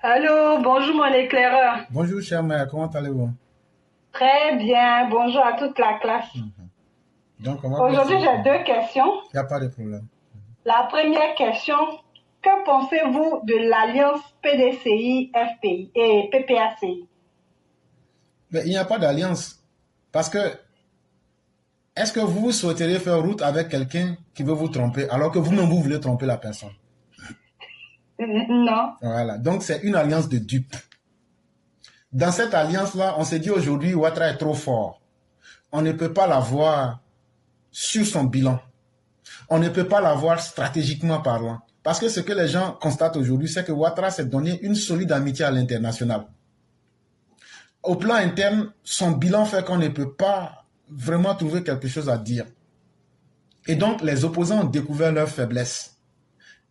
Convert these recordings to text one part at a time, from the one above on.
Allô, bonjour mon éclaireur. Bonjour, cher mère, comment allez-vous? Très bien, bonjour à toute la classe. Donc, on va voir Aujourd'hui, si... j'ai deux questions. Il n'y a pas de problème. La première question, que pensez-vous de l'alliance PDCI-FPI et PPACI? Mais il n'y a pas d'alliance. Parce que, est-ce que vous souhaiteriez faire route avec quelqu'un qui veut vous tromper alors que vous-même vous voulez tromper la personne? Non. Voilà. Donc, c'est une alliance de dupes. Dans cette alliance-là, on s'est dit aujourd'hui, Ouattara est trop fort. On ne peut pas l'avoir sur son bilan. On ne peut pas l'avoir stratégiquement parlant. Parce que ce que les gens constatent aujourd'hui, c'est que Ouattara s'est donné une solide amitié à l'international. Au plan interne, son bilan fait qu'on ne peut pas vraiment trouver quelque chose à dire. Et donc, les opposants ont découvert leur faiblesse.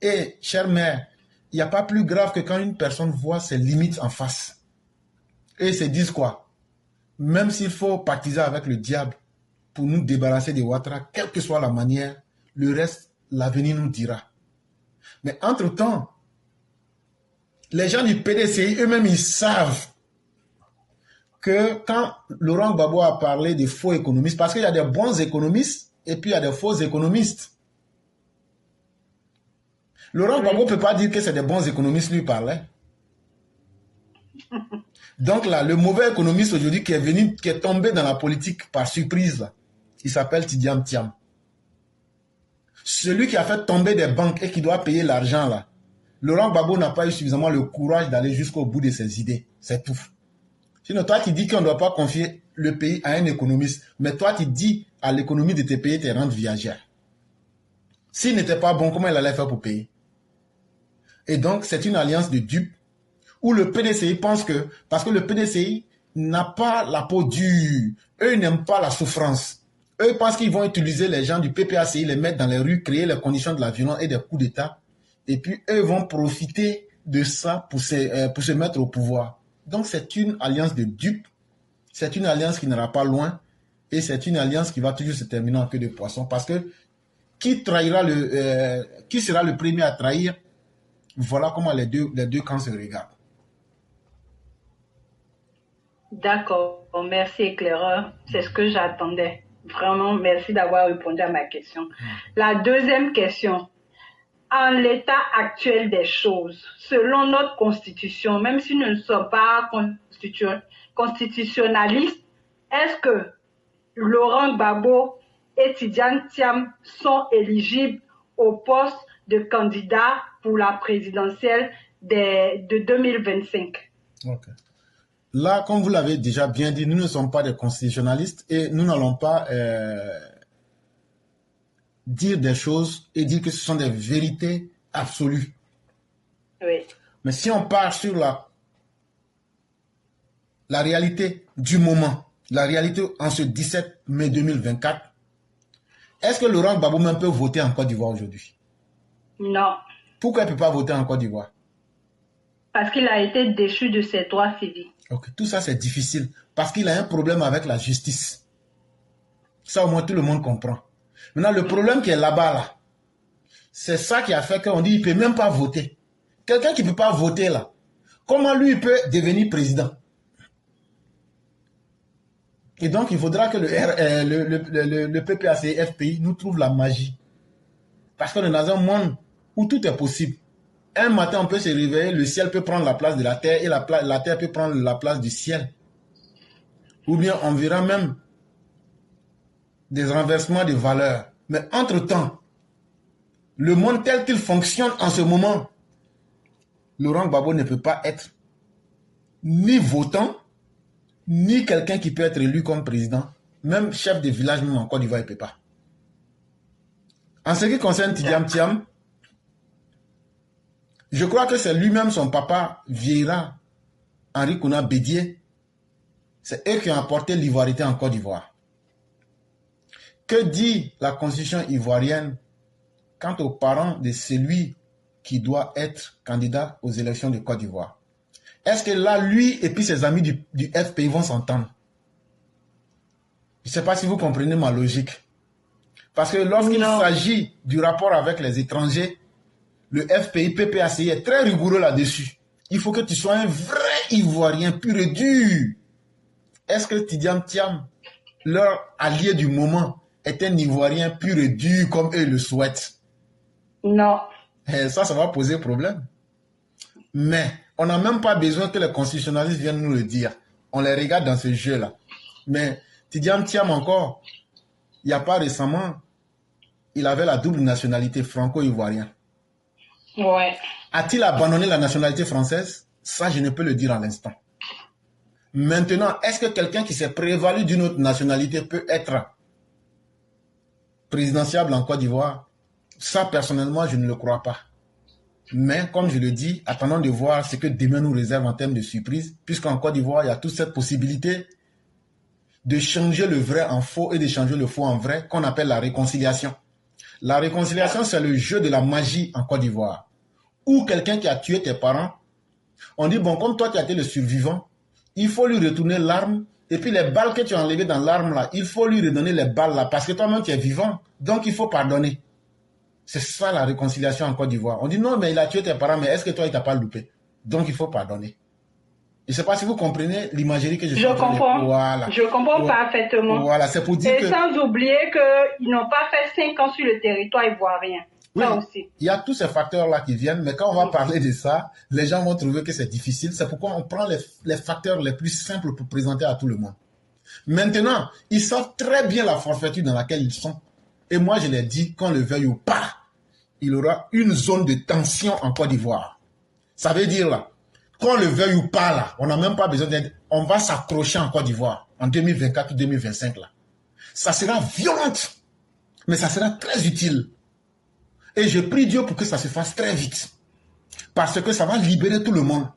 Et, chère mère, il n'y a pas plus grave que quand une personne voit ses limites en face. Et ils se disent quoi? Même s'il faut partiser avec le diable pour nous débarrasser de Ouattara, quelle que soit la manière, le reste, l'avenir nous dira. Mais entre-temps, les gens du PDCI, eux-mêmes, ils savent que quand Laurent Gbagbo a parlé des faux économistes, parce qu'il y a des bons économistes et puis il y a des faux économistes. Laurent Gbagbo ne peut pas dire que c'est des bons économistes lui parlaient. Donc là, le mauvais économiste aujourd'hui qui est venu, qui est tombé dans la politique par surprise, là, il s'appelle Tidiane Thiam. Celui qui a fait tomber des banques et qui doit payer l'argent là, Laurent Gbagbo n'a pas eu suffisamment le courage d'aller jusqu'au bout de ses idées. C'est tout. Sinon, toi, tu dis qu'on ne doit pas confier le pays à un économiste, mais toi, tu dis à l'économie de te payer tes rentes viagères. S'il n'était pas bon, comment il allait faire pour payer? Et donc, c'est une alliance de dupes où le PDCI pense que, parce que le PDCI n'a pas la peau dure, eux n'aiment pas la souffrance. Eux pensent qu'ils vont utiliser les gens du PPACI, les mettre dans les rues, créer les conditions de la violence et des coups d'État. Et puis, eux vont profiter de ça pour se mettre au pouvoir. Donc, c'est une alliance de dupes. C'est une alliance qui n'ira pas loin. Et c'est une alliance qui va toujours se terminer en queue de poisson. Parce que qui sera le premier à trahir? Voilà comment les deux camps se regardent. D'accord, merci éclaireur. C'est ce que j'attendais. Vraiment, merci d'avoir répondu à ma question. La deuxième question. En l'état actuel des choses, selon notre constitution, même si nous ne sommes pas constitutionnalistes, est-ce que Laurent Gbagbo et Tidiane Thiam sont éligibles au poste de candidat pour la présidentielle de 2025? Okay. Là, comme vous l'avez déjà bien dit, nous ne sommes pas des constitutionnalistes et nous n'allons pas dire des choses et dire que ce sont des vérités absolues. Oui. Mais si on part sur la réalité du moment, la réalité en ce 17 mai 2024, est-ce que Laurent Gbagbo même peut voter en Côte d'Ivoire aujourd'hui? Non. Pourquoi il ne peut pas voter en Côte d'Ivoire? Parce qu'il a été déchu de ses droits civiques. Okay. Tout ça, c'est difficile parce qu'il a un problème avec la justice. Ça, au moins, tout le monde comprend. Maintenant, le problème qui est là-bas, là, c'est ça qui a fait qu'on dit qu'il ne peut même pas voter. Quelqu'un qui ne peut pas voter, là, comment lui il peut devenir président? Et donc, il faudra que le PPAC FPI nous trouve la magie. Parce qu'on est dans un monde où tout est possible. Un matin, on peut se réveiller, le ciel peut prendre la place de la terre et la terre peut prendre la place du ciel. Ou bien, on verra même des renversements de valeurs. Mais entre-temps, le monde tel qu'il fonctionne en ce moment, Laurent Gbagbo ne peut pas être ni votant, ni quelqu'un qui peut être élu comme président. Même chef de village, même en Côte d'Ivoire, il ne peut pas. En ce qui concerne Tidiane Thiam, je crois que c'est lui-même son papa, Vieira, Henri Kouna Bédié. C'est eux qui ont apporté l'ivoirité en Côte d'Ivoire. Que dit la constitution ivoirienne quant aux parents de celui qui doit être candidat aux élections de Côte d'Ivoire? Est-ce que là, lui et puis ses amis du FPI vont s'entendre? Je ne sais pas si vous comprenez ma logique. Parce que lorsqu'il s'agit du rapport avec les étrangers, le FPI, PPACI est très rigoureux là-dessus. Il faut que tu sois un vrai Ivoirien pur et dur. Est-ce que Tidiane Thiam, leur allié du moment, est un Ivoirien pur et dur comme eux le souhaitent? Non. Et ça va poser problème. Mais on n'a même pas besoin que les constitutionnalistes viennent nous le dire. On les regarde dans ce jeu-là. Mais Tidiane Thiam encore, il n'y a pas récemment, il avait la double nationalité franco-ivoirienne. Ouais. A-t-il abandonné la nationalité française? Ça, je ne peux le dire à l'instant. Maintenant, est-ce que quelqu'un qui s'est prévalu d'une autre nationalité peut être présidentiable en Côte d'Ivoire? Ça, personnellement, je ne le crois pas. Mais, comme je le dis, attendons de voir ce que demain nous réserve en termes de surprise, puisqu'en Côte d'Ivoire, il y a toute cette possibilité de changer le vrai en faux et de changer le faux en vrai, qu'on appelle la réconciliation. La réconciliation, c'est le jeu de la magie en Côte d'Ivoire. Ou quelqu'un qui a tué tes parents, on dit, bon, comme toi, tu as été le survivant, il faut lui retourner l'arme, et puis les balles que tu as enlevées dans l'arme, là, il faut lui redonner les balles, là, parce que toi-même, tu es vivant, donc il faut pardonner. C'est ça la réconciliation en Côte d'Ivoire. On dit, non, mais il a tué tes parents, mais est-ce que toi, il t'a pas loupé? Donc il faut pardonner. Je ne sais pas si vous comprenez l'imagerie que je suis en train de... comprends. Voilà. Je comprends parfaitement. Voilà, c'est pour dire et que... sans oublier qu'ils n'ont pas fait 5 ans sur le territoire ivoirien. Oui, ça aussi. Il y a tous ces facteurs-là qui viennent, mais quand on va parler de ça, les gens vont trouver que c'est difficile. C'est pourquoi on prend les facteurs les plus simples pour présenter à tout le monde. Maintenant, ils savent très bien la forfaiture dans laquelle ils sont. Et moi, je l'ai dit, qu'on le veuille ou pas, il y aura une zone de tension en Côte d'Ivoire. Ça veut dire là, qu'on le veuille ou pas là, on n'a même pas besoin d'être... On va s'accrocher en Côte d'Ivoire en 2024 ou 2025 là. Ça sera violent, mais ça sera très utile. Et je prie Dieu pour que ça se fasse très vite. Parce que ça va libérer tout le monde.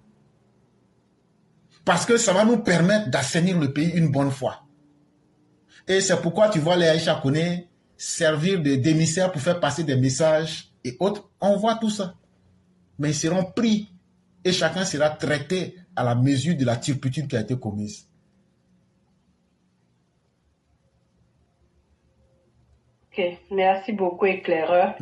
Parce que ça va nous permettre d'assainir le pays une bonne fois. Et c'est pourquoi tu vois les Aïcha Koné servir d'émissaires pour faire passer des messages et autres. On voit tout ça. Mais ils seront pris et chacun sera traité à la mesure de la turpitude qui a été commise. Ok, merci beaucoup, éclaireur.